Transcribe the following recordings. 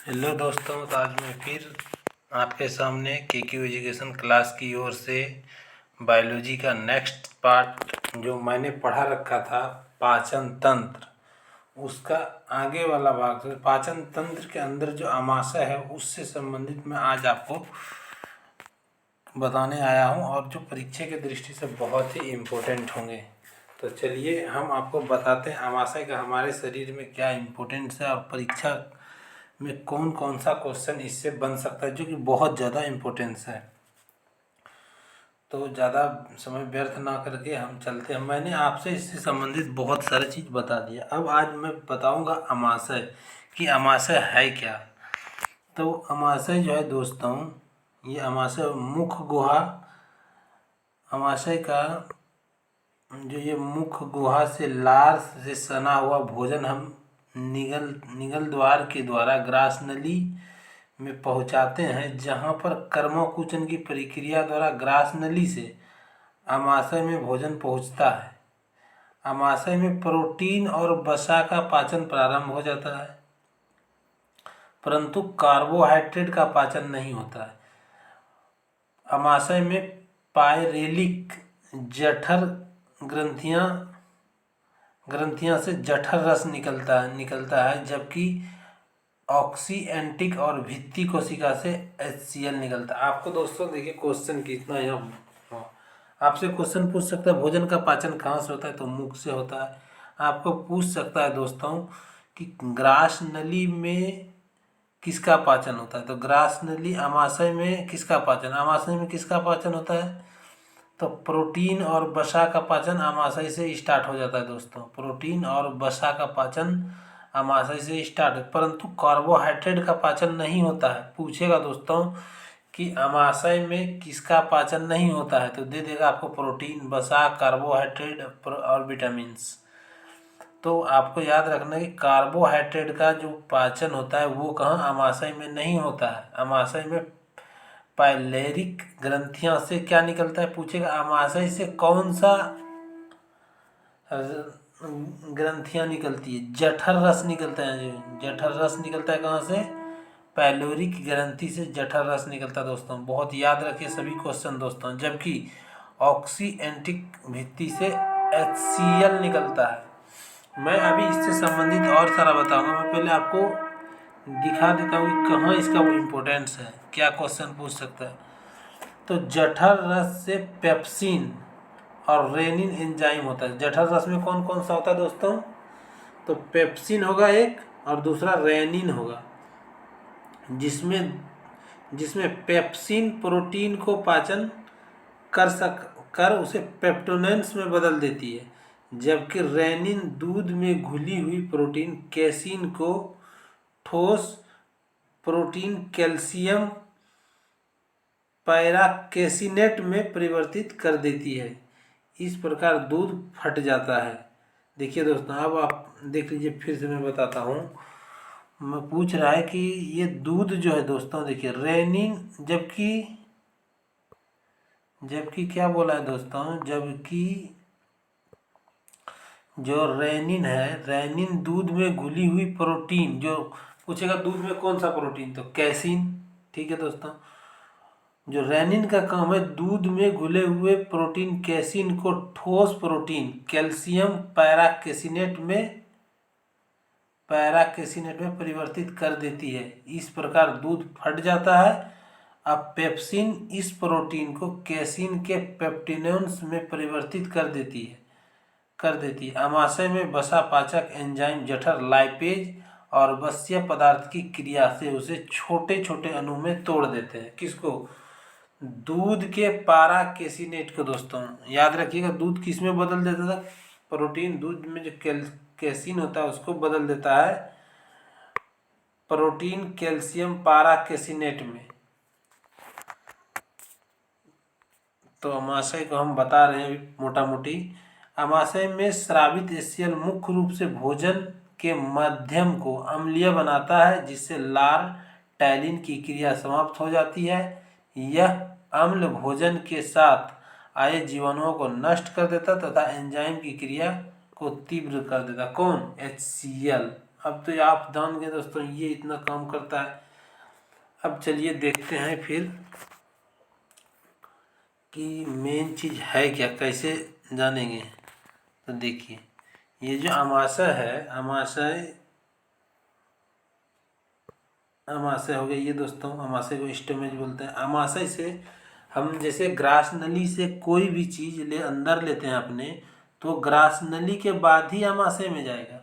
Hello दोस्तों, तो आज मैं फिर आपके सामने केक्यू एजुकेशन क्लास की ओर से बायोलॉजी का नेक्स्ट पार्ट जो मैंने पढ़ा रखा था पाचन तंत्र, उसका आगे वाला भाग। तो पाचन तंत्र के अंदर जो आमाशय है उससे संबंधित मैं आज आपको बताने आया हूँ और जो परीक्षा की दृष्टि से बहुत ही इम्पोर्टेंट होंगे। तो चलिए हम आपको बताते हैं आमाशय का हमारे शरीर में क्या इम्पोर्टेंस है और परीक्षा में कौन कौन सा क्वेश्चन इससे बन सकता है, जो कि बहुत ज़्यादा इम्पोर्टेंस है। तो ज़्यादा समय व्यर्थ ना करके हम चलते हैं। मैंने आपसे इससे संबंधित बहुत सारी चीज़ बता दिया। अब आज मैं बताऊंगा आमाशय कि आमाशय है क्या। तो आमाशय जो है दोस्तों, ये आमाशय मुख गुहा, आमाशय का जो ये मुख गुहा से लार से सना हुआ भोजन हम निगल द्वार के द्वारा ग्रास नली में पहुंचाते हैं, जहां पर कर्मकुंचन की प्रक्रिया द्वारा ग्रास नली से आमाशय में भोजन पहुंचता है। आमाशय में प्रोटीन और वसा का पाचन प्रारंभ हो जाता है, परंतु कार्बोहाइड्रेट का पाचन नहीं होता है। आमाशय में पायरेलिक जठर ग्रंथियां से जठर रस निकलता है, जबकि ऑक्सीएंटिक और भित्ति कोशिका से HCl निकलता है। आपको दोस्तों देखिए क्वेश्चन कितना यहाँ आपसे क्वेश्चन पूछ सकता है भोजन का पाचन कहाँ से होता है, तो मुख से होता है। आपको पूछ सकता है दोस्तों कि ग्रास नली में किसका पाचन होता है, तो ग्रास नली आमाशय में किसका पाचन, आमाशय में किसका पाचन होता है, तो प्रोटीन और वसा का पाचन आमाशय से स्टार्ट हो जाता है दोस्तों। प्रोटीन और वसा का पाचन आमाशय से स्टार्ट, परंतु कार्बोहाइड्रेट का पाचन नहीं होता है। पूछेगा दोस्तों कि आमाशय में किसका पाचन नहीं होता है, तो दे देगा आपको प्रोटीन, वसा, कार्बोहाइड्रेट और विटामिन्स। तो आपको याद रखना कि कार्बोहाइड्रेट का जो पाचन होता है वो कहाँ, आमाशय में नहीं होता है। आमाशय में पाइलेरिक ग्रंथियां से क्या निकलता है, पूछेगा आमाशय से कौन सा ग्रंथियां निकलती है, जठर रस निकलता है। जठर रस निकलता है कहाँ से, पाइलोरिक ग्रंथि से जठर रस निकलता है दोस्तों। बहुत याद रखिए सभी क्वेश्चन दोस्तों। जबकि ऑक्सीएंटिक भित्ति से HCl निकलता है। मैं अभी इससे संबंधित और सारा बताऊंगा। मैं पहले आपको दिखा देता हूँ कि कहाँ इसका इम्पोर्टेंस है, क्या क्वेश्चन पूछ सकता है। तो जठर रस से पेप्सिन और रेनिन एंजाइम होता है। जठर रस में कौन कौन सा होता है दोस्तों, तो पेप्सिन होगा एक और दूसरा रेनिन होगा, जिसमें पेप्सिन प्रोटीन को पाचन कर उसे पेप्टोनेंस में बदल देती है, जबकि रेनिन दूध में घुली हुई प्रोटीन कैसीन को ठोस प्रोटीन कैल्शियम पैराकेसिनेट में परिवर्तित कर देती है। इस प्रकार दूध फट जाता है। देखिए दोस्तों, अब आप देख लीजिए, फिर से मैं बताता हूँ। मैं पूछ रहा है कि ये दूध जो है दोस्तों, देखिए रेनिन, जबकि क्या बोला है दोस्तों, जबकि जो रेनिन है, रेनिन दूध में घुली हुई प्रोटीन, जो पूछेगा दूध में कौन सा प्रोटीन, तो कैसीन। ठीक है दोस्तों, जो रेनिन का काम है दूध में घुले हुए प्रोटीन कैसीन को ठोस प्रोटीन कैल्शियम पैराकेसिनेट में परिवर्तित कर देती है। इस प्रकार दूध फट जाता है। अब पेप्सिन इस प्रोटीन को कैसीन के पेप्टिनोन्स में परिवर्तित कर देती है। आमाशय में वसा पाचक एंजाइम जठर लाइपेज और वश्य पदार्थ की क्रिया से उसे छोटे छोटे अणु में तोड़ देते हैं। किसको, दूध के पैराकेसिनेट को। दोस्तों याद रखिएगा, दूध किस में बदल देता था, प्रोटीन, दूध में जो कैसीन होता है उसको बदल देता है प्रोटीन कैल्शियम पैराकेसिनेट में। तो आमाशय को हम बता रहे हैं मोटा मोटी। आमाशय में स्रावित HCl मुख्य रूप से भोजन के माध्यम को अम्लीय बनाता है, जिससे लार टैलिन की क्रिया समाप्त हो जाती है। यह अम्ल भोजन के साथ आए जीवाणुओं को नष्ट कर देता तथा एंजाइम की क्रिया को तीव्र कर देता। कौन, HCl। अब तो आप जान गए दोस्तों ये इतना काम करता है। अब चलिए देखते हैं फिर कि मेन चीज़ है क्या, कैसे जानेंगे। तो देखिए ये जो अमाशय है, अमाशय हो गया ये दोस्तों, अमाशय को स्टोमेज बोलते हैं। अमाशय से हम जैसे ग्रास नली से कोई भी चीज़ अंदर लेते हैं अपने, तो ग्रास नली के बाद ही अमाशय में जाएगा।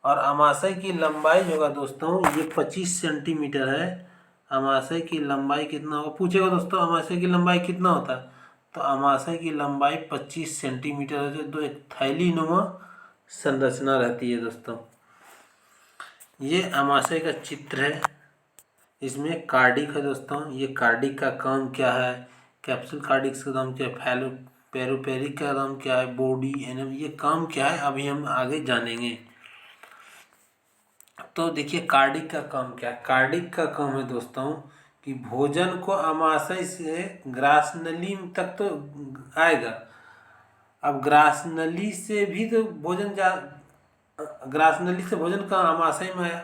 और अमाशय की लंबाई होगा दोस्तों ये 25 सेंटीमीटर है। अमाशय की लंबाई कितना होगा पूछेगा दोस्तों, अमाशय की लंबाई कितना होता है, तो अमाशय की लंबाई 25 सेंटीमीटर है। तो एक थैली नुमा संरचना रहती है दोस्तों। ये अमाशय का चित्र है। इसमें कार्डिक है दोस्तों। ये कार्डिक का काम क्या है, कैप्सूल कार्डिक का काम क्या है, फैलो पेरोपेरिक का काम क्या है, बॉडी एनम ये काम क्या है, अभी हम आगे जानेंगे। तो देखिए कार्डिक का काम क्या है। कार्डिक का काम है दोस्तों कि भोजन को अमाशय से ग्रास नली तक तो आएगा। अब ग्रास नली से भी तो भोजन ग्रास नली से भोजन का अमाशय में आया।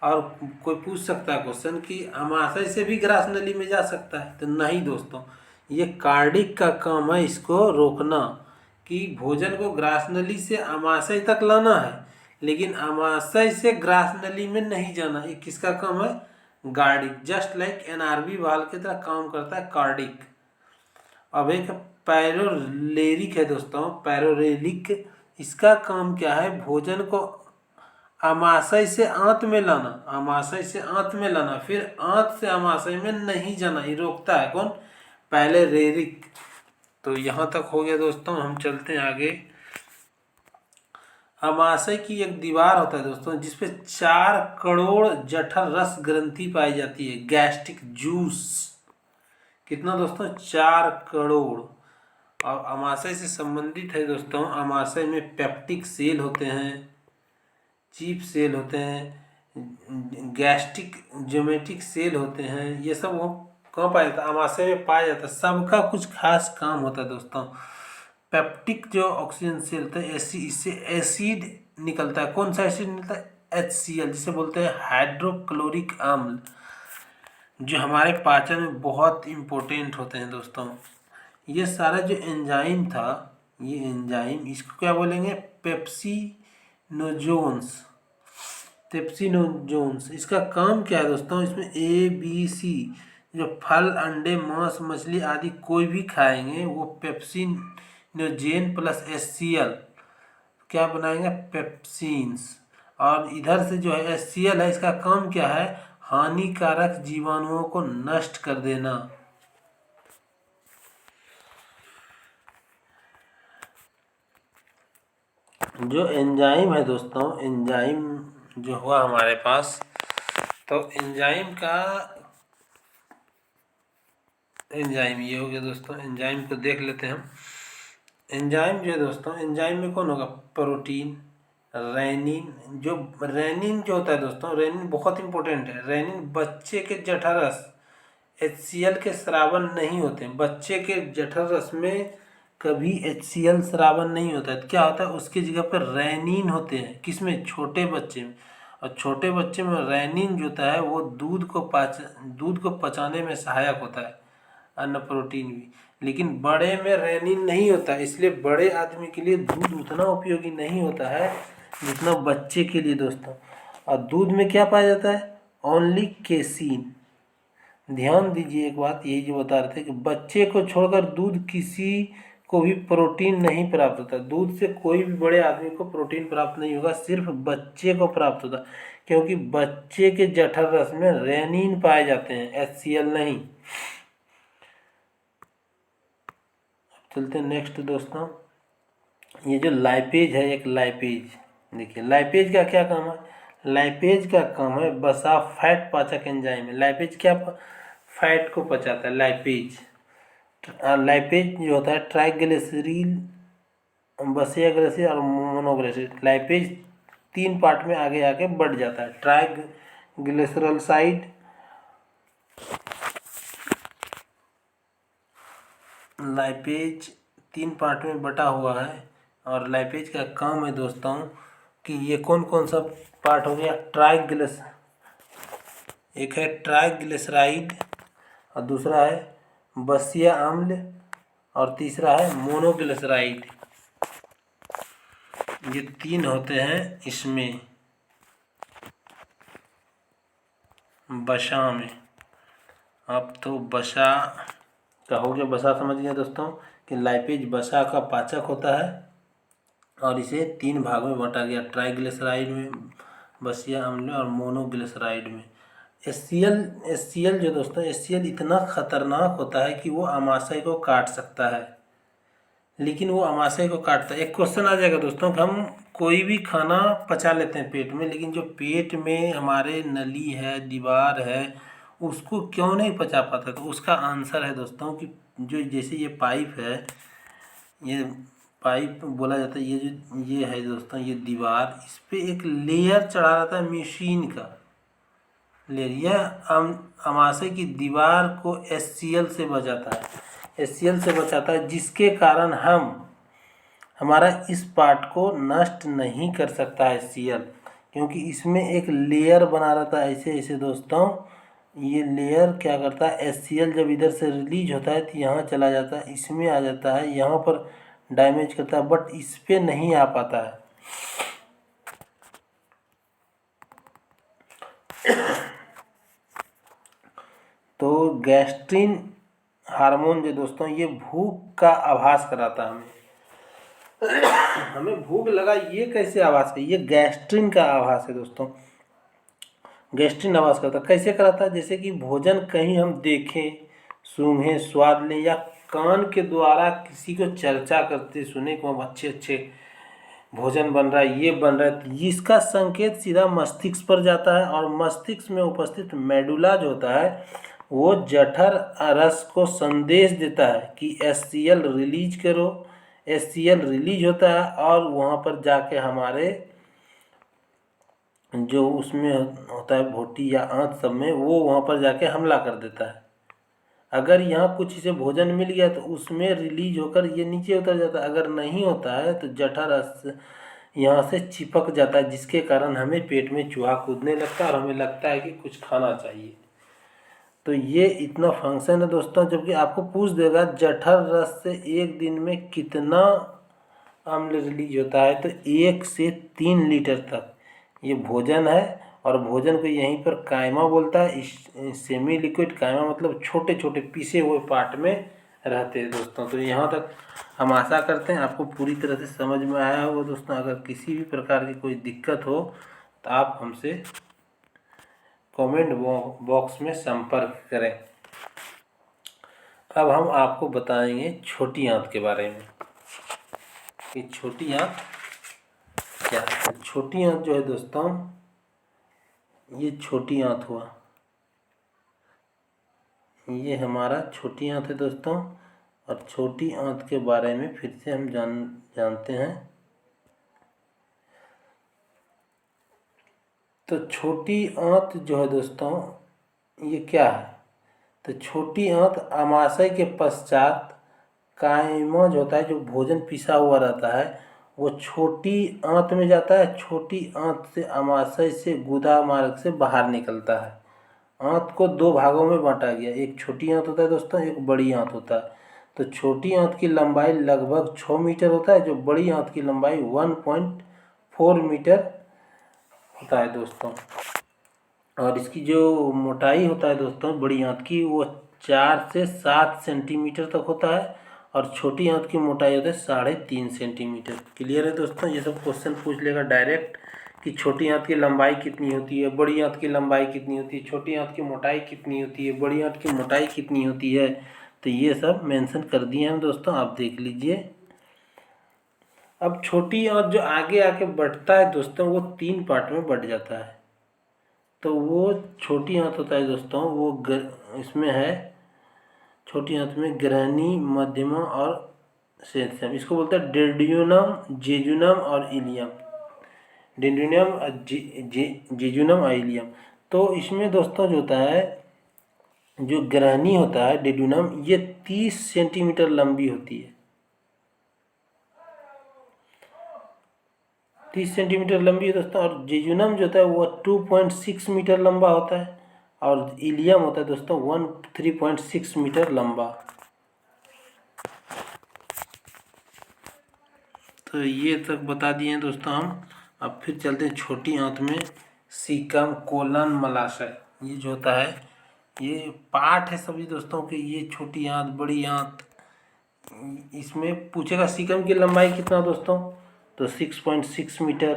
और कोई पूछ सकता है क्वेश्चन कि अमाशय से भी ग्रास नली में जा सकता है, तो नहीं दोस्तों, ये कार्डिक का काम है इसको रोकना कि भोजन को ग्रास नली से अमाशय तक लाना है, लेकिन अमाशय से ग्रास नली में नहीं जाना। ये किसका काम है, cardiac. Just like NRB valve की तरह काम करता है कार्डिक। अब एक पैरोलेरिक है दोस्तों, पैरोलेरिक। इसका काम क्या है, भोजन को अमाशय से आंत में लाना, अमाशय से आंत में लाना, फिर आंत से अमाशय में नहीं जाना। ये रोकता है कौन, पहले रेरिक। तो यहाँ तक हो गया दोस्तों। हम चलते हैं आगे। अमाशय की एक दीवार होता है दोस्तों जिसपे 4 करोड़ जठर रस ग्रंथि पाई जाती है, गैस्ट्रिक जूस। कितना दोस्तों, 4 करोड़। और अमाशय से संबंधित है दोस्तों, अमाशय में पेप्टिक सेल होते हैं, चीफ सेल होते हैं, गैस्ट्रिक ज्योमेट्रिक सेल होते हैं। ये सब वो कहाँ पाया जाता है, अमाशय में पाया जाता है। सबका कुछ खास काम होता है दोस्तों। पेप्टिक जो ऑक्सीजन सेल होता है, इससे एसिड निकलता है। कौन सा एसिड निकलता है, HCl, जिसे बोलते हैं हाइड्रोक्लोरिक अम्ल, जो हमारे पाचन में बहुत इम्पोर्टेंट होते हैं दोस्तों। ये सारा जो एंजाइम था, ये एंजाइम इसको क्या बोलेंगे, पेप्सिनोजोन्स। पेप्सिनोजोन्स इसका काम क्या है दोस्तों, इसमें ABC जो फल अंडे मांस मछली आदि कोई भी खाएंगे वो पेप्सिनोजेन प्लस HCl क्या बनाएंगे, पेप्सिन्स। और इधर से जो है HCl है, इसका काम क्या है, हानिकारक जीवाणुओं को नष्ट कर देना। जो एंजाइम है दोस्तों, एंजाइम जो हुआ हमारे पास, तो एंजाइम ये हो गया दोस्तों। एंजाइम को देख लेते हैं हम। एंजाइम जो है दोस्तों, एंजाइम में कौन होगा, प्रोटीन, रेनिन। जो रेनिन जो होता है दोस्तों, रेनिन बहुत इंपॉर्टेंट है। रेनिन बच्चे के जठरस, HCl के स्रावन नहीं होते। बच्चे के जठरस में कभी HCl स्रावन नहीं होता है। तो क्या होता है, उसकी जगह पर रेनिन होते हैं। किसमें, छोटे बच्चे में। और छोटे बच्चे में रेनिन जो होता है वो दूध को पचाने में सहायक होता है, अन्न प्रोटीन भी। लेकिन बड़े में रेनिन नहीं होता, इसलिए बड़े आदमी के लिए दूध उतना उपयोगी नहीं होता है जितना बच्चे के लिए दोस्तों। और दूध में क्या पाया जाता है, ओनली केसीन। ध्यान दीजिए एक बात, यही जो बता रहे थे कि बच्चे को छोड़कर दूध किसी को भी प्रोटीन नहीं प्राप्त होता। दूध से कोई भी बड़े आदमी को प्रोटीन प्राप्त नहीं होगा, सिर्फ बच्चे को प्राप्त होता, क्योंकि बच्चे के जठर रस में रेनिन पाए जाते हैं, HCl नहीं। चलते हैं नेक्स्ट दोस्तों। ये जो लाइपेज है, एक लाइपेज, देखिए लाइपेज का क्या काम है। लाइपेज का काम है वसा फैट पाचक एंजाइम है। लाइपेज क्या फैट को पचाता है, लाइपेज। लाइपेज जो होता है ट्राइग्लिसरील, बसिया ग्लिसरील और मोनोग्लिसरील। लाइपेज 3 पार्ट में आगे आके बढ़ जाता है। ट्राइग्लिसराइड, लाइपेज 3 पार्ट में बटा हुआ है। और लाइपेज का काम है दोस्तों कि ये कौन कौन सा पार्ट हो गया ट्राइग्लिस, एक है ट्राइग्लिसराइड और दूसरा है बसिया अम्ल और तीसरा है मोनोग्लिसराइड। ये 3 होते हैं इसमें वसा में। अब तो वसा का हो गया, वसा समझ गए दोस्तों कि लाइपेज वसा का पाचक होता है और इसे 3 भाग में बांटा गया, ट्राइग्लिसराइड में, बसिया अम्ल और मोनोग्लिसराइड में। HCl जो दोस्तों HCl इतना खतरनाक होता है कि वो अमाशय को काट सकता है, लेकिन वो अमाशय को काटता है। एक क्वेश्चन आ जाएगा दोस्तों कि हम कोई भी खाना पचा लेते हैं पेट में, लेकिन जो पेट में हमारे नली है, दीवार है, उसको क्यों नहीं पचा पाता? तो उसका आंसर है दोस्तों कि जो जैसे ये पाइप है, ये पाइप बोला जाता है, ये है दोस्तों ये दीवार, इस पे एक लेयर चढ़ा रहता है मशीन का लेयर। यह अमाशय की दीवार को HCl से बचाता है, HCl से बचाता है, जिसके कारण हमारा इस पार्ट को नष्ट नहीं कर सकता है HCl, क्योंकि इसमें एक लेयर बना रहता है ऐसे ऐसे दोस्तों। ये लेयर क्या करता है, HCl जब इधर से रिलीज होता है तो यहाँ चला जाता है, इसमें आ जाता है, यहाँ पर डैमेज करता है, बट इस पे नहीं आ पाता है। तो गैस्ट्रिन हार्मोन जो दोस्तों ये भूख का आभास कराता है हमें भूख लगा, ये कैसे आवाज़ है? ये गैस्ट्रिन का आभास है दोस्तों। गैस्ट्रिन आवाज़ करता कैसे कराता है? जैसे कि भोजन कहीं हम देखें, सूंघें, स्वाद लें, या कान के द्वारा किसी को चर्चा करते सुने कि हम अच्छे अच्छे भोजन बन रहा है, ये बन रहा है, तो इसका संकेत सीधा मस्तिष्क पर जाता है और मस्तिष्क में उपस्थित मेडुला जो होता है वो जठर रस को संदेश देता है कि HCl रिलीज करो। HCl रिलीज होता है और वहाँ पर जाके हमारे जो उसमें होता है भोटी या आंत सब में, वो वहाँ पर जाके हमला कर देता है। अगर यहाँ कुछ इसे भोजन मिल गया तो उसमें रिलीज होकर ये नीचे उतर जाता है, अगर नहीं होता है तो जठर रस यहाँ से चिपक जाता है, जिसके कारण हमें पेट में चूहा कूदने लगता है और हमें लगता है कि कुछ खाना चाहिए। तो ये इतना फंक्शन है दोस्तों। जबकि आपको पूछ देगा जठर रस से एक दिन में कितना अम्ल रिलीज होता है, तो 1 से 3 लीटर तक ये भोजन है। और भोजन को यहीं पर कायमा बोलता है। इस सेमी लिक्विड कायमा मतलब छोटे छोटे पीसे हुए पार्ट में रहते हैं दोस्तों। तो यहाँ तक हम आशा करते हैं आपको पूरी तरह से समझ में आया होगा दोस्तों। अगर किसी भी प्रकार की कोई दिक्कत हो तो आप हमसे कमेंट बॉक्स में संपर्क करें। अब हम आपको बताएंगे छोटी आंत के बारे में कि छोटी आंत क्या है। छोटी आंत जो है दोस्तों, ये छोटी आंत हुआ, ये हमारा छोटी आंत है दोस्तों। और छोटी आंत के बारे में फिर से हम जानते हैं। तो छोटी आंत जो है दोस्तों ये क्या है? तो छोटी आंत अमाशय के पश्चात कायमा जो होता है, जो भोजन पिसा हुआ रहता है, वो छोटी आंत में जाता है। छोटी आंत से अमाशय से गुदा मार्ग से बाहर निकलता है। आंत को 2 भागों में बांटा गया, एक छोटी आंत होता है दोस्तों, एक बड़ी आंत होता है। तो छोटी आंत की लंबाई लगभग 6 मीटर होता है, जो बड़ी आंत की लंबाई 1.4 मीटर होता है दोस्तों। और इसकी जो मोटाई होता है दोस्तों बड़ी आंत की, वो 4 से 7 सेंटीमीटर तक होता है। और छोटी आंत की मोटाई होता है 3.5 सेंटीमीटर। क्लियर है दोस्तों? ये सब क्वेश्चन पूछ लेगा डायरेक्ट कि छोटी आंत की लंबाई कितनी होती है, बड़ी आंत की लंबाई कितनी होती है, छोटी आंत की मोटाई कितनी होती है, बड़ी आंत की मोटाई कितनी होती है। तो ये सब मेंशन कर दिए हैं दोस्तों, आप देख लीजिए। अब छोटी आंत जो आगे आके बढ़ता है दोस्तों, वो 3 पार्ट में बढ़ जाता है। तो वो छोटी आंत होता है दोस्तों, वो इसमें है छोटी आंत में ग्रहणी, मध्यमा और सेंसम। इसको बोलते हैं डेड्यूनम, जेजुनम और इलियम। डेड्यूनम, जेजुनम और इलियम। तो इसमें दोस्तों जो होता है, जो ग्रहणी होता है डेड्यूनम, ये 30 सेंटीमीटर लंबी होती है। 30 सेंटीमीटर लंबी है दोस्तों। और जेजुनम जो होता है वो 2.6 मीटर लंबा होता है, और इलियम होता है दोस्तों 3.6 मीटर लंबा। तो ये तक बता दिए हैं दोस्तों हम। अब फिर चलते हैं छोटी आंत में, सीकम कोलन मलाशय। ये जो होता है ये पार्ट है सभी दोस्तों के, ये छोटी आंत बड़ी आंत। इसमें पूछेगा सीकम की लंबाई कितना दोस्तों, तो 6.6 मीटर।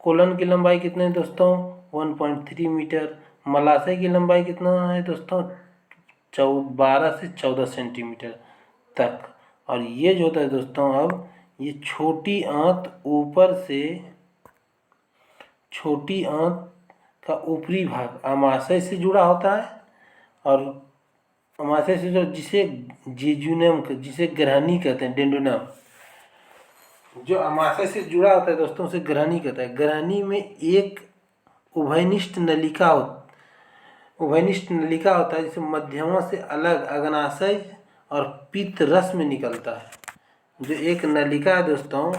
कोलन की लंबाई कितने है दोस्तों, 1.3 मीटर। मलाशय की लंबाई कितना है दोस्तों, 12 से 14 सेंटीमीटर तक। और ये जो होता है दोस्तों, अब ये छोटी आंत ऊपर से, छोटी आंत का ऊपरी भाग अमाशय से जुड़ा होता है, और अमाशय से जो जिसे जेजुनम, जिसे ग्रहणी कहते हैं, डेंडोनम, जो अमाशय से जुड़ा होता है दोस्तों उसे ग्रहणी कहता है। ग्रहणी में एक उभयनिष्ठ नलिका होता है, जिसे मध्यमा से अलग अग्नाशय और पित्त रस में निकलता है। जो एक नलिका है दोस्तों,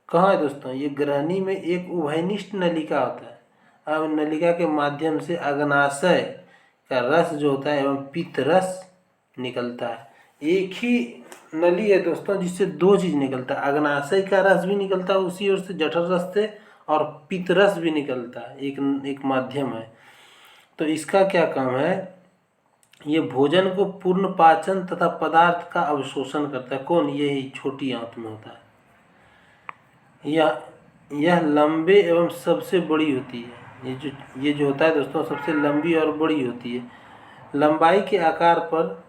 कहाँ है दोस्तों, ये ग्रहणी में एक उभयनिष्ठ नलिका होता है। अब नलिका के माध्यम से अग्नाशय का रस जो होता है एवं पित्त रस निकलता है। एक ही नली है दोस्तों जिससे दो चीज़ निकलता है, अग्नाशय का रस भी निकलता है उसी ओर से, जठर रस से, और पित्त रस भी निकलता है, एक माध्यम है। तो इसका क्या काम है, ये भोजन को पूर्ण पाचन तथा पदार्थ का अवशोषण करता है। कौन, यही छोटी आंत में होता है। यह लंबे एवं सबसे बड़ी होती है। ये जो होता है दोस्तों सबसे लंबी और बड़ी होती है। लंबाई के आकार पर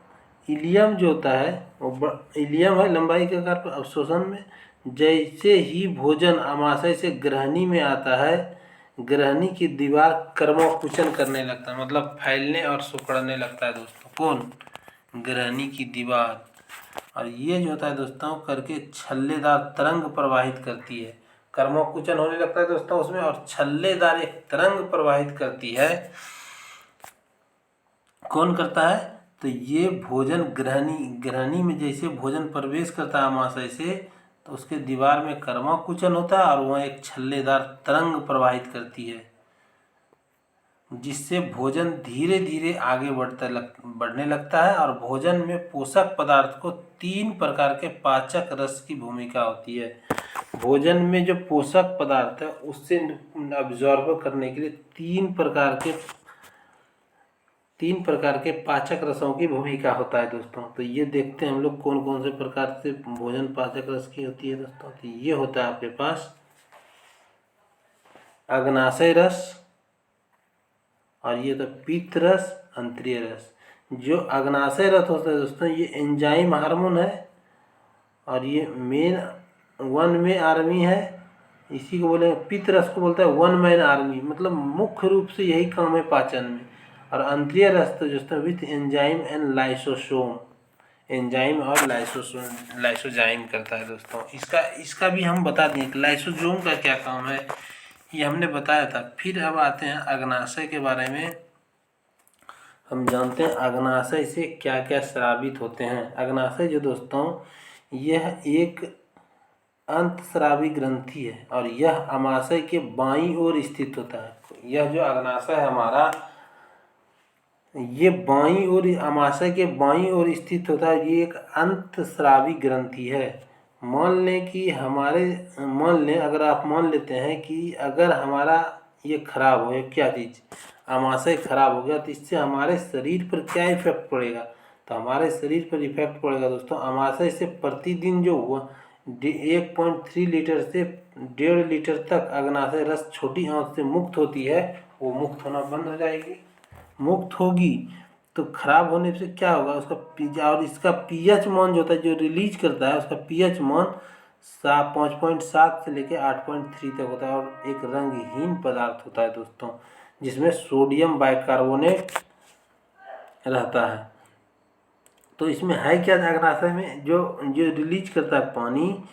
इलियम जो होता है वो इलियम है लंबाई के आकार पर अवशोषण में। जैसे ही भोजन अमाशय से ग्रहणी में आता है, ग्रहणी की दीवार कर्मकुचन करने लगता है, मतलब फैलने और सिकुड़ने लगता है दोस्तों। कौन, ग्रहणी की दीवार। और ये जो होता है दोस्तों करके छल्लेदार तरंग प्रवाहित करती है। कर्मकुचन होने लगता है दोस्तों उसमें, और छल्लेदार एक तरंग प्रवाहित करती है। कौन करता है, तो ये भोजन ग्रहणी में जैसे भोजन प्रवेश करता है अमाशय से, तो उसके दीवार में कर्मकुचन होता है और वह एक छल्लेदार तरंग प्रवाहित करती है, जिससे भोजन धीरे धीरे आगे बढ़ने लगता है। और भोजन में पोषक पदार्थ को 3 प्रकार के पाचक रस की भूमिका होती है। भोजन में जो पोषक पदार्थ है उससे अब्जॉर्ब करने के लिए 3 प्रकार के पाचक रसों की भूमिका होता है दोस्तों। तो ये देखते हैं हम लोग कौन कौन से प्रकार से भोजन पाचक रस की होती है दोस्तों। तो ये होता है आपके पास अग्नाशय रस, और ये तो पित्त रस, अंत्रिय रस। जो अग्नाशय रस होता है दोस्तों ये एंजाइम हार्मोन है, और ये मेन 1 मैन आर्मी है। इसी को बोले, पित्त रस को बोलता है 1 मैन आर्मी, मतलब मुख्य रूप से यही काम है पाचन में। और अंत्रिय रस तो दोस्तों with enzyme and lysosome, enzyme और लाइसोजाइम करता है दोस्तों। इसका भी हम बता दें कि लाइसोसोम का क्या काम है, ये हमने बताया था। फिर अब आते हैं अग्नाशय के बारे में। हम जानते हैं अग्नाशय से क्या क्या स्रावित होते हैं। अग्नाशय जो दोस्तों यह एक अंतस्रावी ग्रंथि है, और यह अमाशय के बाईं ओर स्थित होता है। यह जो अग्नाशय है हमारा, ये बाईं ओर, अमाशय के बाईं ओर स्थित होता है। ये एक अंतस्रावी ग्रंथि है। मान लें अगर आप मान लेते हैं कि अगर हमारा ये खराब हो, क्या चीज़, अमाशय खराब हो गया, तो इससे हमारे शरीर पर क्या इफेक्ट पड़ेगा, तो हमारे शरीर पर इफेक्ट पड़ेगा दोस्तों। अमाशय से प्रतिदिन जो हुआ 1.3 लीटर से 1.5 लीटर तक अग्नाशय रस छोटी आंत से मुक्त होती है, वो मुक्त होना बंद हो जाएगी। मुक्त होगी तो खराब होने से क्या होगा, उसका पीजा और इसका पीएच मान जो होता है, जो रिलीज करता है, उसका पीएच मान 5.7 से लेकर 8.3 तक होता है। और एक रंगहीन पदार्थ होता है दोस्तों, जिसमें सोडियम बाइकार्बोनेट रहता है। तो इसमें है क्या अग्नाशय में, जो रिलीज करता है पानी,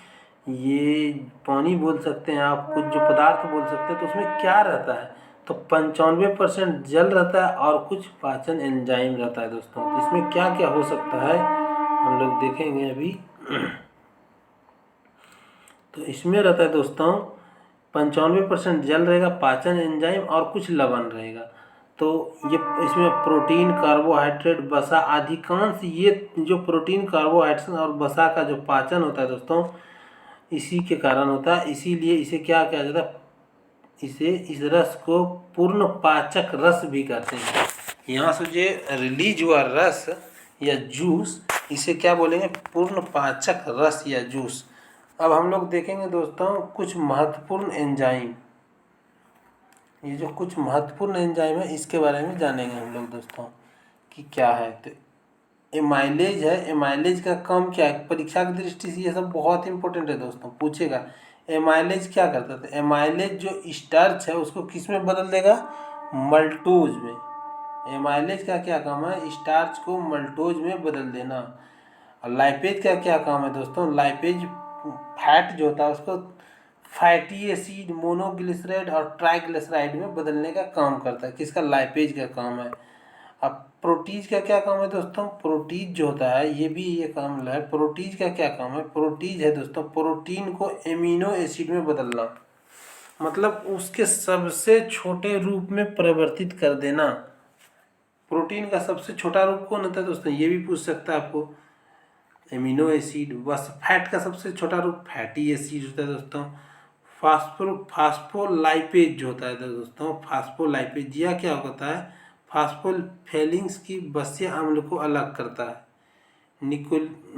ये पानी बोल सकते हैं आप, कुछ जो पदार्थ बोल सकते हैं। तो उसमें क्या रहता है, तो 95% जल रहता है और कुछ पाचन एंजाइम रहता है दोस्तों। तो इसमें क्या क्या हो सकता है हम लोग देखेंगे अभी। तो इसमें रहता है दोस्तों 95% जल रहेगा, पाचन एंजाइम और कुछ लवण रहेगा। तो ये इसमें प्रोटीन, कार्बोहाइड्रेट, वसा, अधिकांश ये जो प्रोटीन, कार्बोहाइड्रेट और वसा का जो पाचन होता है दोस्तों, इसी के कारण होता है। इसीलिए इसे क्या कहा जाता है, इस रस को पूर्ण पाचक रस भी कहते हैं। यहाँ से जो रिलीज हुआ रस या जूस, इसे क्या बोलेंगे, पूर्ण पाचक रस या जूस। अब हम लोग देखेंगे दोस्तों कुछ महत्वपूर्ण एंजाइम। ये जो कुछ महत्वपूर्ण एंजाइम है इसके बारे में जानेंगे हम लोग दोस्तों कि क्या है। तो एमाइलेज है, एमाइलेज का काम क्या है, परीक्षा की दृष्टि से ये सब बहुत इंपॉर्टेंट है दोस्तों, पूछेगा। एमाइलेज क्या करता था, एमाइलेज जो स्टार्च है उसको किस में बदल देगा, मल्टोज में। एमाइलेज का क्या काम है, स्टार्च को मल्टोज में बदल देना। और लाइपेज का क्या काम है दोस्तों, लाइपेज फैट जो होता है उसको फैटी एसिड, मोनोग्लिसराइड और ट्राइग्लिसराइड में बदलने का काम करता है। किसका, लाइपेज का काम है। अब प्रोटीज का क्या काम है दोस्तों, प्रोटीज जो होता है ये भी ये काम है। प्रोटीज का क्या काम है, प्रोटीज है दोस्तों प्रोटीन को एमिनो एसिड में बदलना, मतलब उसके सबसे छोटे रूप में परिवर्तित कर देना। प्रोटीन का सबसे छोटा रूप कौन होता है दोस्तों, ये भी पूछ सकता है आपको, एमिनो एसिड। बस फैट का सबसे छोटा रूप फैटी एसिड होता है दोस्तों। फास्फोलाइपेज जो होता है दोस्तों, फास्फोलाइपेज यह क्या होता है, फास्फोफेलिंग्स की बसीय अम्ल को अलग करता है।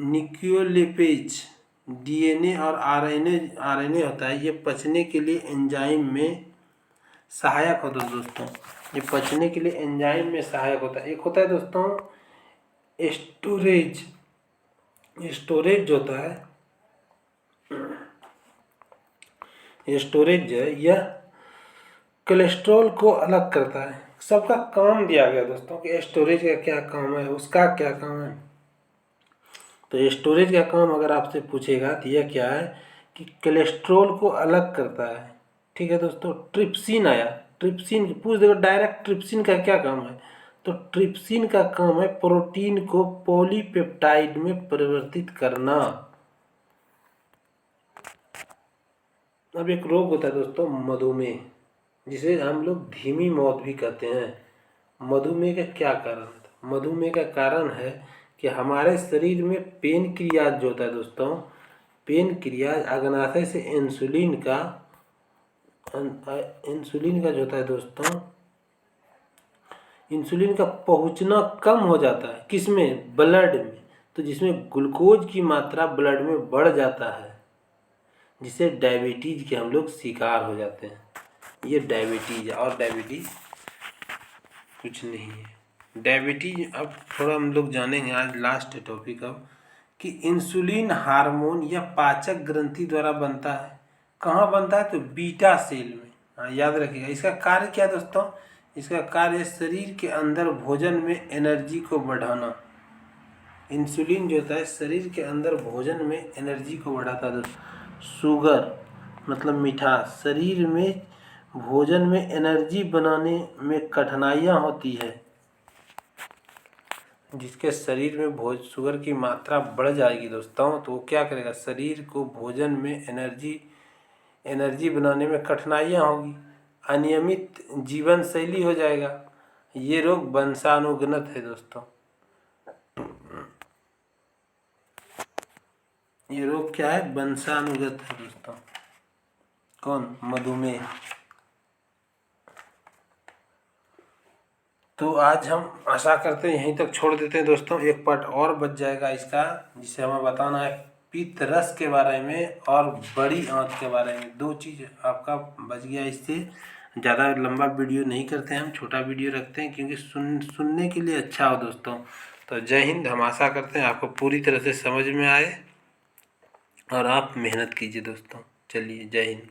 निक्लियोलिपेज डीएनए और आरएनए होता है, ये पचने के लिए एंजाइम में सहायक होता है दोस्तों। ये पचने के लिए एंजाइम में सहायक होता है। एक होता है दोस्तों स्टोरेज। स्टोरेज जो होता है, स्टोरेज जो है यह कोलेस्ट्रॉल को अलग करता है। सबका काम दिया गया दोस्तों कि स्टोरेज का क्या काम है, उसका क्या काम है। तो स्टोरेज का काम अगर आपसे पूछेगा तो यह क्या है कि कोलेस्ट्रॉल को अलग करता है। ठीक है दोस्तों। ट्रिप्सिन आया, ट्रिप्सिन पूछ देखो डायरेक्ट, ट्रिप्सिन का क्या काम है, तो ट्रिप्सिन का काम है प्रोटीन को पॉलीपेप्टाइड में परिवर्तित करना। अब एक रोग होता है दोस्तों मधुमेह, जिसे हम लोग धीमी मौत भी कहते हैं। मधुमेह का क्या कारण है, मधुमेह का कारण है कि हमारे शरीर में पेनक्रियाज जो होता है दोस्तों, पेनक्रियाज अग्नाशय से इंसुलिन का जो होता है दोस्तों, इंसुलिन का पहुंचना कम हो जाता है। किसमें, ब्लड में। तो जिसमें ग्लूकोज की मात्रा ब्लड में बढ़ जाता है, जिससे डायबिटीज के हम लोग शिकार हो जाते हैं। ये डायबिटीज, और डायबिटीज कुछ नहीं है। डायबिटीज अब थोड़ा हम लोग जानेंगे आज लास्ट टॉपिक अब, कि इंसुलिन हार्मोन या पाचक ग्रंथि द्वारा बनता है। कहाँ बनता है, तो बीटा सेल में। हाँ याद रखिएगा। इसका कार्य क्या है दोस्तों, इसका कार्य शरीर के अंदर भोजन में एनर्जी को बढ़ाना। इंसुलिन जो होता है शरीर के अंदर भोजन में एनर्जी को बढ़ाता है दोस्तों। शुगर मतलब मिठास, शरीर में भोजन में एनर्जी बनाने में कठिनाइयाँ होती है। जिसके शरीर में शुगर की मात्रा बढ़ जाएगी दोस्तों, तो वो क्या करेगा, शरीर को भोजन में एनर्जी बनाने में कठिनाइयाँ होगी, अनियमित जीवन शैली हो जाएगा। ये रोग वंशानुगत है दोस्तों। ये रोग क्या है, वंशानुगत है दोस्तों। कौन, मधुमेह। तो आज हम आशा करते हैं यहीं तक छोड़ देते हैं दोस्तों। एक पार्ट और बच जाएगा इसका, जिसे हमें बताना है पित्त रस के बारे में और बड़ी आंत के बारे में। दो चीज़ आपका बच गया। इससे ज़्यादा लंबा वीडियो नहीं करते हैं हम, छोटा वीडियो रखते हैं क्योंकि सुनने के लिए अच्छा हो दोस्तों। तो जय हिंद। हम आशा करते हैं आपको पूरी तरह से समझ में आए और आप मेहनत कीजिए दोस्तों। चलिए, जय हिंद।